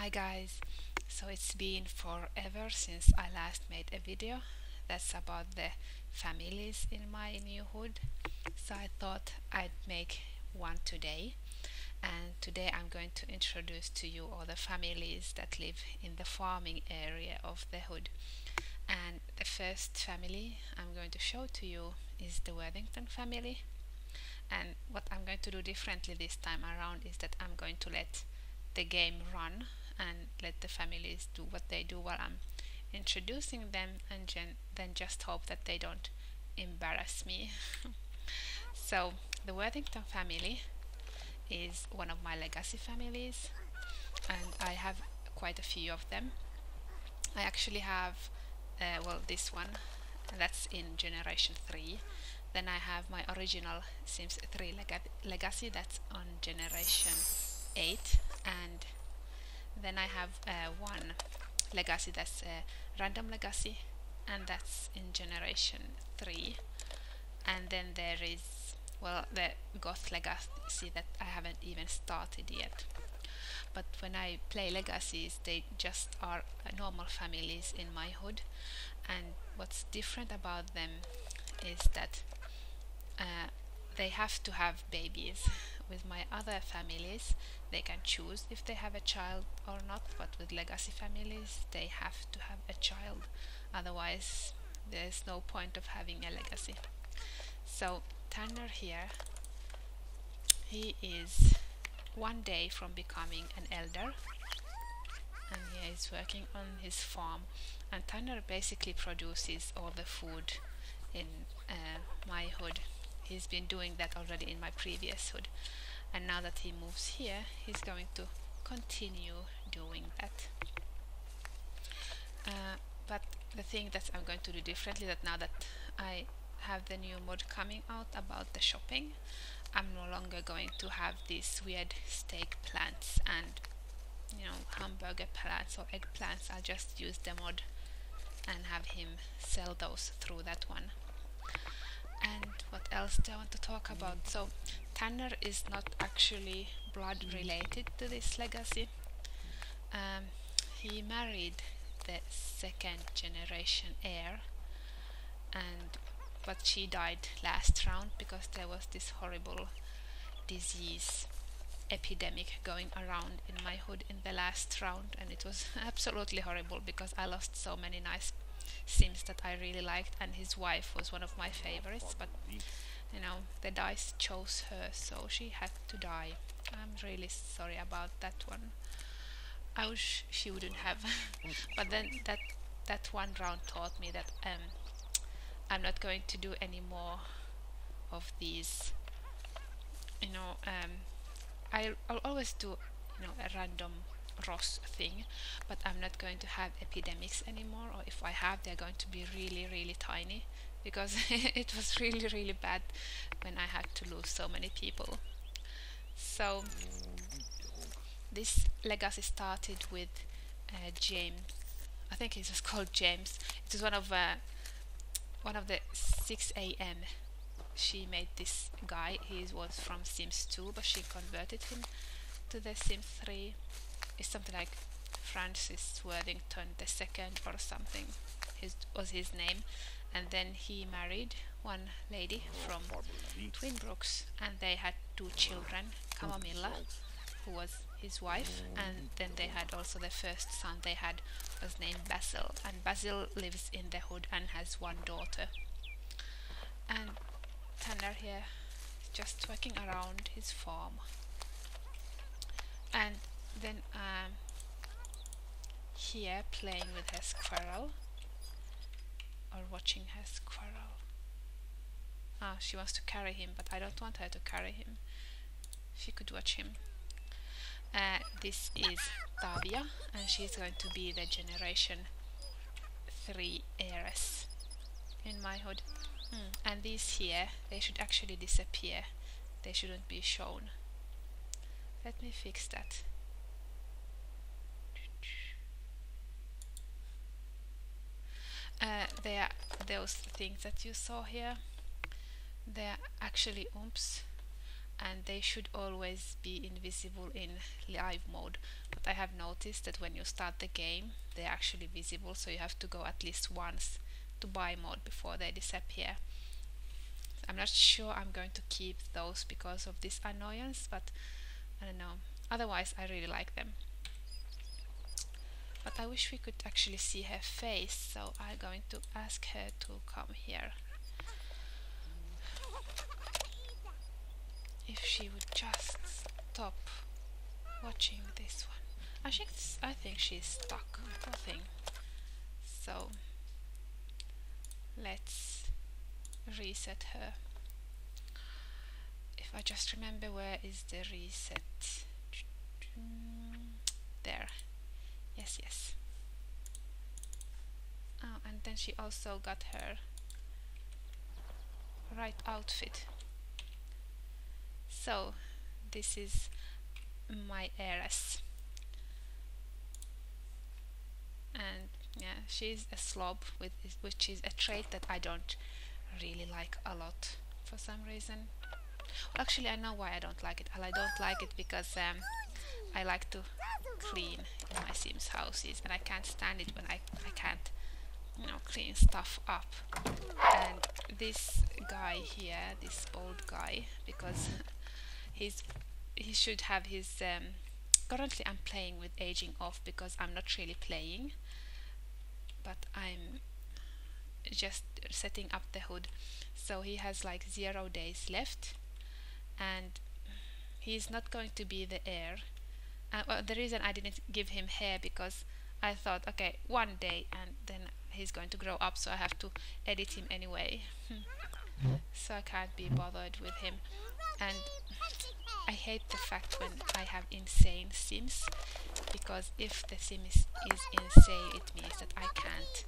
Hi guys, so it's been forever since I last made a video that's about the families in my new hood, so I thought I'd make one today. And today I'm going to introduce to you all the families that live in the farming area of the hood. And the first family I'm going to show to you is the Worthington family. And what I'm going to do differently this time around is that I'm going to let the game run and let the families do what they do while I'm introducing them, and then just hope that they don't embarrass me. So the Worthington family is one of my legacy families, and I have quite a few of them. I actually have this one, that's in generation 3. Then I have my original Sims 3 legacy, that's on generation 8. And then I have one legacy that's a random legacy, and that's in generation 3. And then there is, well, the goth legacy that I haven't even started yet. But when I play legacies, they just are normal families in my hood. And what's different about them is that they have to have babies. With my other families, they can choose if they have a child or not, but with legacy families, they have to have a child. Otherwise, there's no point of having a legacy. So Tanner here, he is one day from becoming an elder, and he is working on his farm. And Tanner basically produces all the food in my hood. He's been doing that already in my previous hood, and now that he moves here, he's going to continue doing that. But the thing that I'm going to do differently, that now that I have the new mod coming out about the shopping, I'm no longer going to have these weird steak plants and hamburger plants or egg plants. I'll just use the mod and have him sell those through that one. And what else do I want to talk about? So Tanner is not actually blood related to this legacy. He married the second generation heir, but she died last round because there was this horrible disease epidemic going around in my hood in the last round, and it was absolutely horrible because I lost so many nice Sims that I really liked, and his wife was one of my favorites, but the dice chose her, so she had to die. I'm really sorry about that one. I wish she wouldn't have. But then that one round taught me that I'm not going to do any more of these. I'll always do a random Ross thing, but I'm not going to have epidemics anymore, or if I have, they're going to be really, really tiny, because it was really, really bad when I had to lose so many people. So this legacy started with James. I think he was called James. It was one of the 6 a.m. She made this guy. He was from Sims 2, but she converted him to the Sims 3. It's something like Francis Worthington II or something. Was his name. And then he married one lady from Twin Brooks, and they had 2 children, Camomilla, who was his wife, and then they had also the first son they had was named Basil, and Basil lives in the hood and has 1 daughter. And Tanner here is just working around his farm. And then here playing with her squirrel, or watching her squirrel. She wants to carry him, but I don't want her to carry him. She could watch him. This is Tavia, and she's going to be the generation 3 heiress in my hood. And these here, they should actually disappear. They shouldn't be shown. Let me fix that. They are those things that you saw here. They are actually umps, and they should always be invisible in live mode, but I have noticed that when you start the game they're actually visible, so you have to go at least once to buy mode before they disappear. I'm not sure I'm going to keep those because of this annoyance, but I don't know. Otherwise I really like them. But I wish we could actually see her face, so I'm going to ask her to come here. If she would just stop watching this one. I think she's stuck, poor thing. So let's reset her. If I just remember, where is the reset? There. Yes. Oh, and then she also got her right outfit. So this is my heiress, and yeah, she's a slob, which is a trait that I don't really like a lot for some reason. Well, actually I know why I don't like it. I don't like it because I like to clean in my Sims houses, and I can't stand it when I can't, you know, clean stuff up. And this guy here, this old guy, because he should have his currently I'm playing with aging off because I'm not really playing, but I'm just setting up the hood, so he has like 0 days left, and he's not going to be the heir. Well, the reason I didn't give him hair because I thought, okay, 1 day and then he's going to grow up, so I have to edit him anyway. So I can't be bothered with him. And I hate the fact when I have insane Sims, because if the Sim is insane, it means that I can't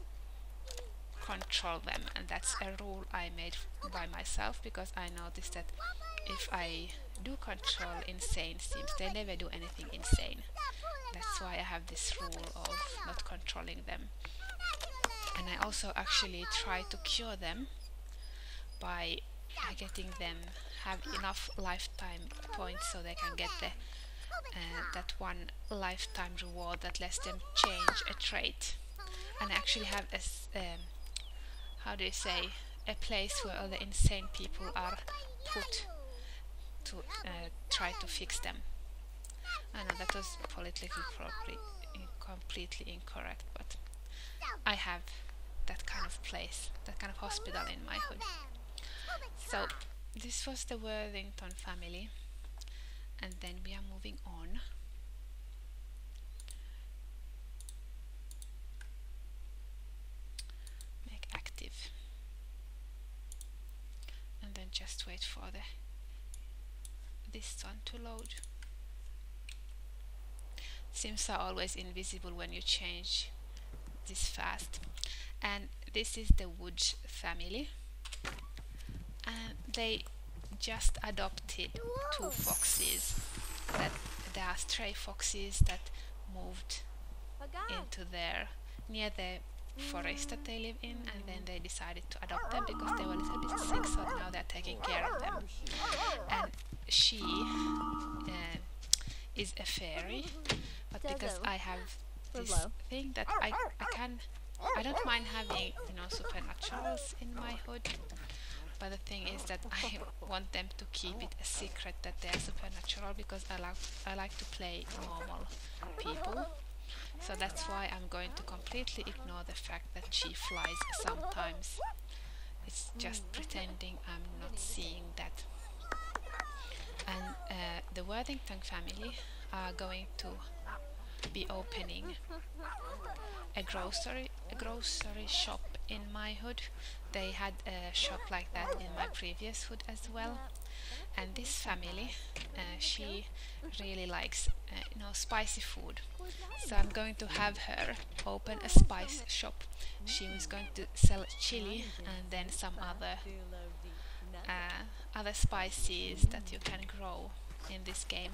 control them, and that's a rule I made by myself, because I noticed that if I do control insane Sims, they never do anything insane. That's why I have this rule of not controlling them. And I also actually try to cure them by getting them have enough lifetime points so they can get the that one lifetime reward that lets them change a trait. And I actually have a how do you say, a place where all the insane people are put to try to fix them. I know that was politically probably completely incorrect, but I have that kind of place, that kind of hospital in my hood. So this was the Worthington family, and then we are moving on. Make active, and then just wait for this one to load. Sims are always invisible when you change this fast. And this is the Woods family, and they just adopted 2 foxes. That there are stray foxes that moved into their near the forest that they live in, and then they decided to adopt them because they were a little bit sick, so now they're taking care of them. And she is a fairy, but because I have this thing that I don't mind having, you know, supernaturals in my hood, but the thing is that I want them to keep it a secret that they are supernatural, because I like to play normal people. So that's why I'm going to completely ignore the fact that she flies sometimes. It's just pretending I'm not seeing that. And the Worthington family are going to be opening a grocery shop in my hood. They had a shop like that in my previous hood as well. And this family, she really likes you know, spicy food, so I'm going to have her open a spice shop. She was going to sell chili and then some other spices that you can grow in this game.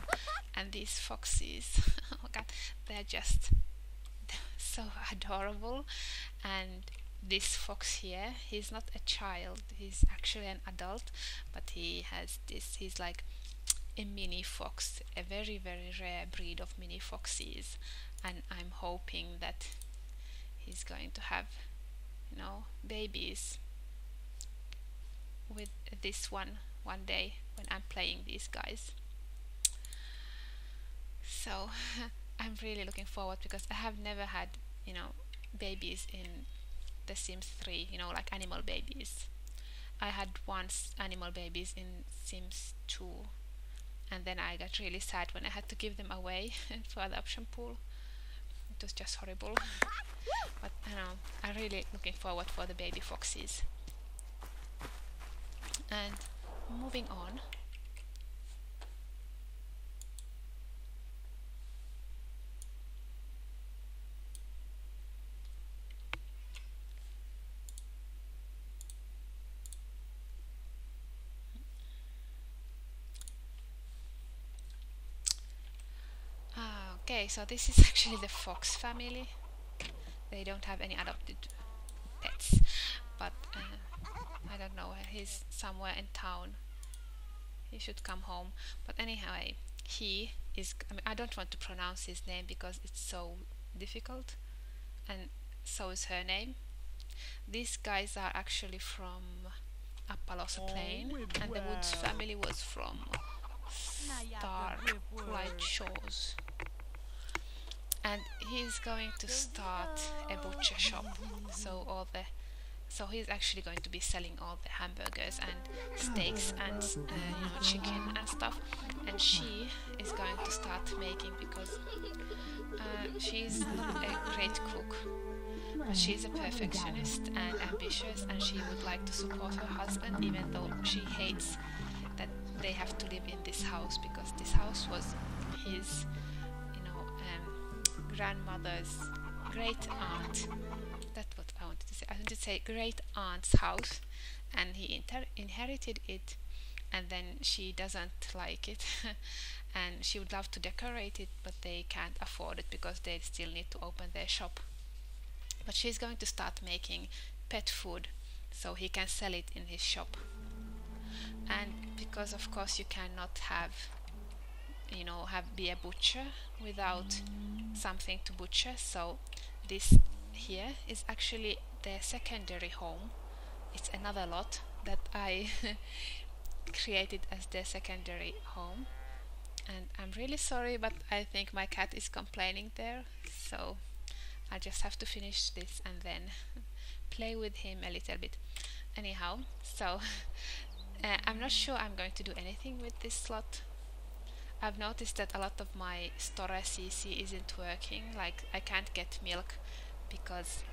And these foxes, oh god, they're just so adorable. And this fox here, he's not a child, he's actually an adult, but he has this, he's like a mini fox, a very rare breed of mini foxes, and I'm hoping that he's going to have, babies with this one day when I'm playing these guys. So I'm really looking forward, because I have never had, babies in The Sims 3, like animal babies. I had once animal babies in Sims 2, and then I got really sad when I had to give them away for adoption pool. It was just horrible. But I'm really looking forward for the baby foxes. And moving on. Okay, so this is actually the fox family. They don't have any adopted pets, but I don't know, he's somewhere in town. He should come home. But anyway, he is, I don't want to pronounce his name because it's so difficult, and so is her name. These guys are actually from Appalosa Plain, and the Woods family was from Starlight Shores. And he's going to start a butcher shop, so he's actually going to be selling all the hamburgers and steaks and chicken and stuff. And she is going to start making, because she's not a great cook, but she's a perfectionist and ambitious, and she would like to support her husband, even though she hates that they have to live in this house, because this house was his grandmother's great aunt. That's what I wanted to say. I wanted to say great aunt's house, and he inherited it, and then she doesn't like it and she would love to decorate it, but they can't afford it because they still need to open their shop. But she's going to start making pet food so he can sell it in his shop. And because of course you cannot be a butcher without something to butcher, so this here is actually their secondary home. It's another lot that I created as their secondary home, and I'm really sorry, but I think my cat is complaining there, so I just have to finish this and then play with him a little bit. Anyhow, so I'm not sure I'm going to do anything with this slot. I've noticed that a lot of my Store CC isn't working, like I can't get milk because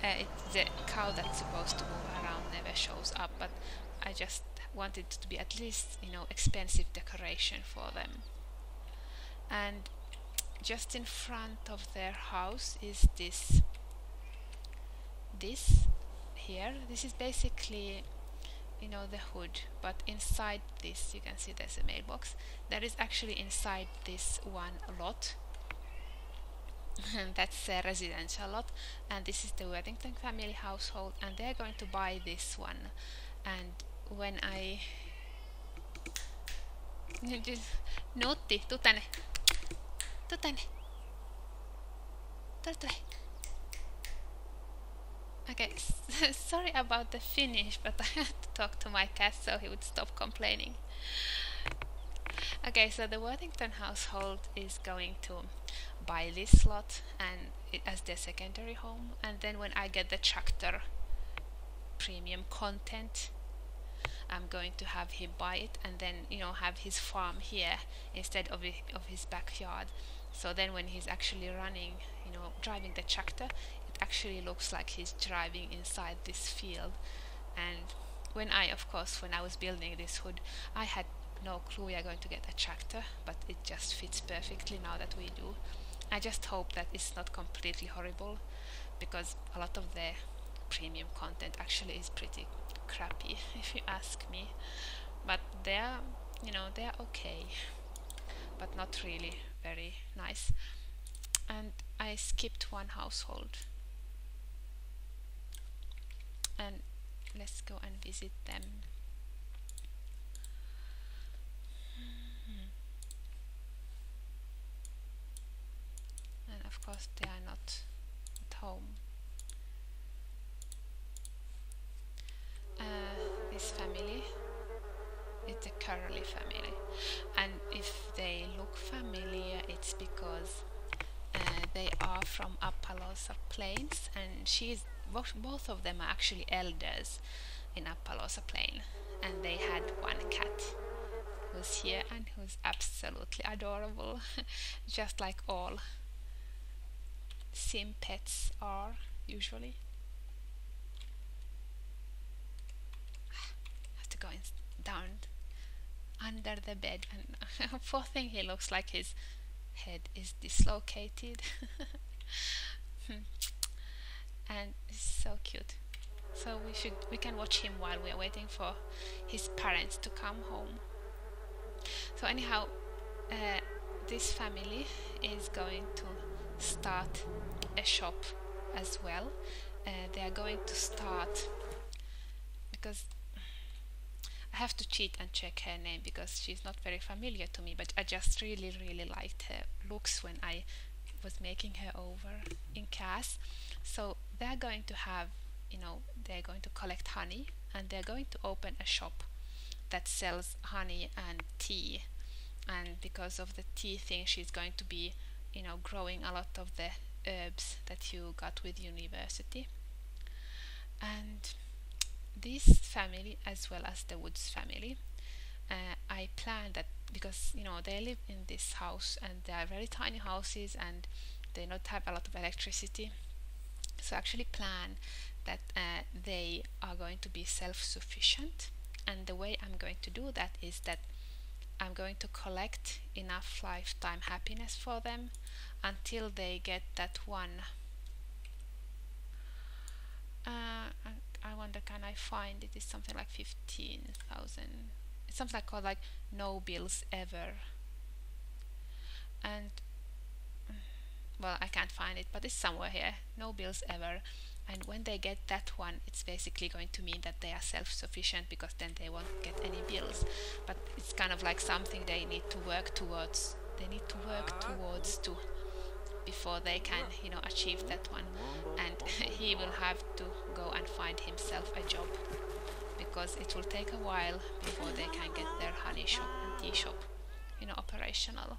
the cow that's supposed to move around never shows up, but I just want it to be at least, expensive decoration for them. And just in front of their house is this here. This is basically the hood, but inside this you can see there's a mailbox. That is actually inside this one lot and that's a residential lot, and this is the Worthington family household, and they're going to buy this one. And when I Nuutti, tuu tänne. Okay, sorry about the Finnish, but I had to talk to my cat so he would stop complaining. Okay, so the Worthington household is going to buy this lot and as their secondary home, and then when I get the tractor premium content, I'm going to have him buy it and then have his farm here instead of his backyard. So then when he's actually running, driving the tractor, it actually looks like he's driving inside this field. And when I was building this hood, I had no clue we are going to get a tractor, but it just fits perfectly now that we do. I just hope that it's not completely horrible, because a lot of the premium content actually is pretty crappy if you ask me, but they're okay, but not really very nice. And I skipped one household, and let's go and visit them. because they are not at home. This family is the Curly family, and if they look familiar, it's because they are from Appaloosa Plains, and both of them are actually elders in Appaloosa Plain, and they had one cat who's here and who's absolutely adorable, just like all sim pets are usually. Have to go down under the bed, and poor thing, he looks like his head is dislocated. And it's so cute. So we can watch him while we are waiting for his parents to come home. So anyhow, this family is going to start a shop as well. They are going to start, because I have to cheat and check her name because she's not very familiar to me, but I just really liked her looks when I was making her over in CAS. So they're going to have, they're going to collect honey, and they're going to open a shop that sells honey and tea. And because of the tea thing, she's going to be, growing a lot of the herbs that you got with university. And this family, as well as the Woods family, I planned that because they live in this house, and they are very tiny houses, and they not have a lot of electricity. So I actually plan that they are going to be self-sufficient, and the way I'm going to do that is that I'm going to collect enough lifetime happiness for them until they get that one. I wonder, can I find it? It's something like 15,000. It's something called like no bills ever. And well, I can't find it, but it's somewhere here. No bills ever. And when they get that one, it's basically going to mean that they are self-sufficient, because then they won't get any bills. But it's kind of like something they need to work towards. They need to work towards too, before they can, achieve that one. And he will have to go and find himself a job, because it will take a while before they can get their honey shop and tea shop, operational.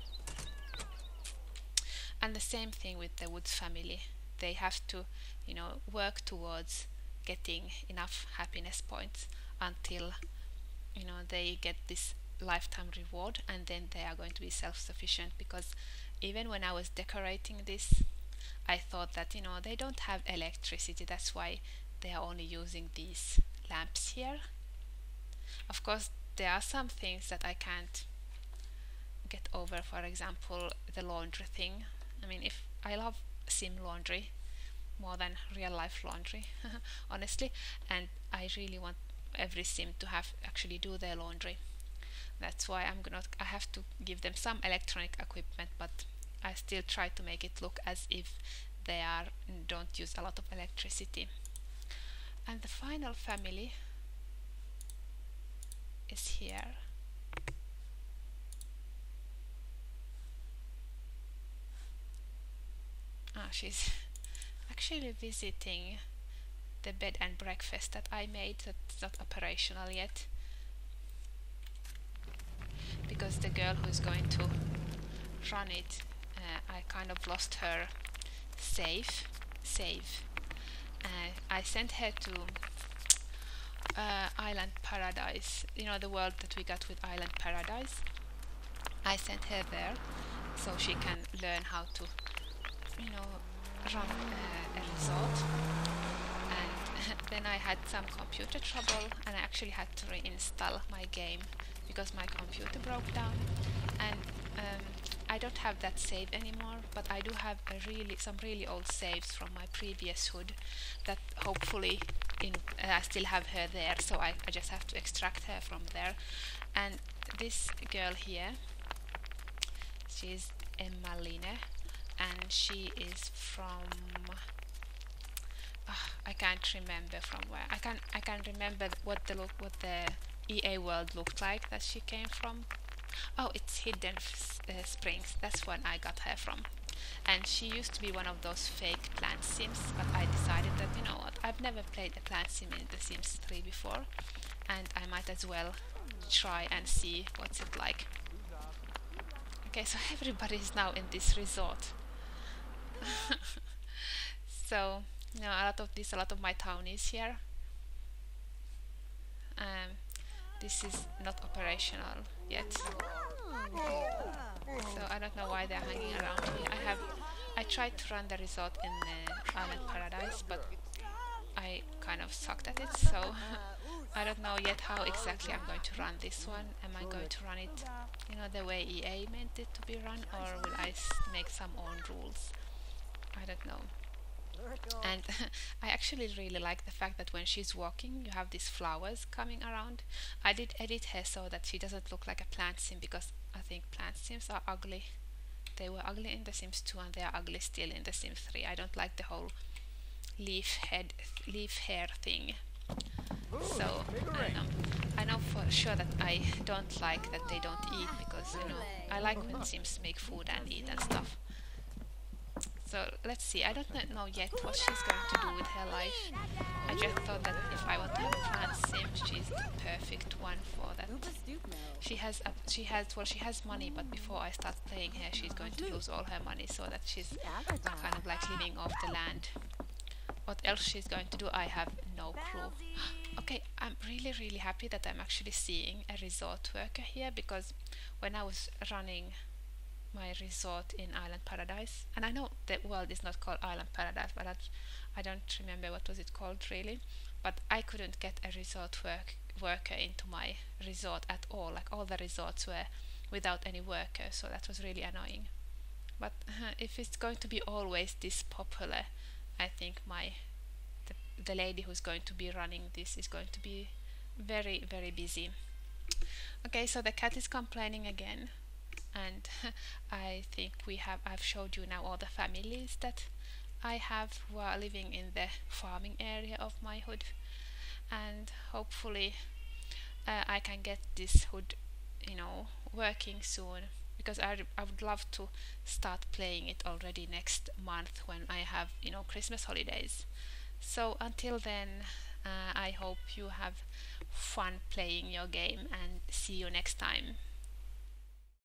And the same thing with the Woods family. They have to, work towards getting enough happiness points until, they get this lifetime reward, and then they are going to be self-sufficient. Because even when I was decorating this, I thought that, they don't have electricity, that's why they are only using these lamps here. Of course, there are some things that I can't get over, for example, the laundry thing. I mean, if I love sim laundry more than real life laundry, honestly, and I really want every sim to have actually do their laundry. That's why I have to give them some electronic equipment, but I still try to make it look as if they don't use a lot of electricity. And the final family is here. She's actually visiting the bed and breakfast that I made. That's not operational yet, because the girl who's going to run it, I kind of lost her save. I sent her to Island Paradise, the world that we got with Island Paradise. I sent her there so she can learn how to run a resort. And then I had some computer trouble, and I actually had to reinstall my game because my computer broke down. And I don't have that save anymore, but I do have some really old saves from my previous hood that hopefully I still have her there, so I just have to extract her from there. And this girl here, she's Emmaline, and she is from I can't remember from where. I can't remember what the EA world looked like that she came from. Oh, it's Hidden Springs. That's when I got her from. and she used to be one of those fake plant sims, but I decided that, you know what, I've never played a plant sim in The Sims 3 before, and I might as well try and see what's it like. Okay, so everybody is now in this resort. So, you know, a lot of my town is here. This is not operational yet, so I don't know why they're hanging around here. I tried to run the resort in Island Paradise, but I kind of sucked at it, so I don't know yet how exactly I'm going to run this one. Am I going to run it, you know, the way EA meant it to be run, or will I make some own rules? I don't know. And I actually really like the fact that when she's walking, you have these flowers coming around. I did edit her so that she doesn't look like a plant sim, because I think plant sims are ugly. They were ugly in The Sims 2 and they are ugly still in The Sims 3. I don't like the whole leaf hair thing. So I don't know. I know for sure that I don't like that they don't eat, because, you know, I like when Sims make food and eat and stuff. So let's see. I don't know yet what she's going to do with her life. I just thought that if I want to have a plant sim, she's the perfect one for that. She has money, but before I start playing her, she's going to lose all her money, so that she's kind of like living off the land. What else she's going to do, I have no clue. Okay, I'm really happy that I'm actually seeing a resort worker here, because when I was running my resort in Island Paradise, and I know the world is not called Island Paradise, but I don't remember what was it called really, but I couldn't get a resort worker into my resort at all. Like, all the resorts were without any workers, so that was really annoying. But if it's going to be always this popular, I think the lady who's going to be running this is going to be very busy. Okay, so the cat is complaining again, and I think I've showed you now all the families that I have who are living in the farming area of my hood, and hopefully I can get this hood, you know, working soon, because I would love to start playing it already next month when I have, you know, Christmas holidays. So until then, I hope you have fun playing your game, and see you next time.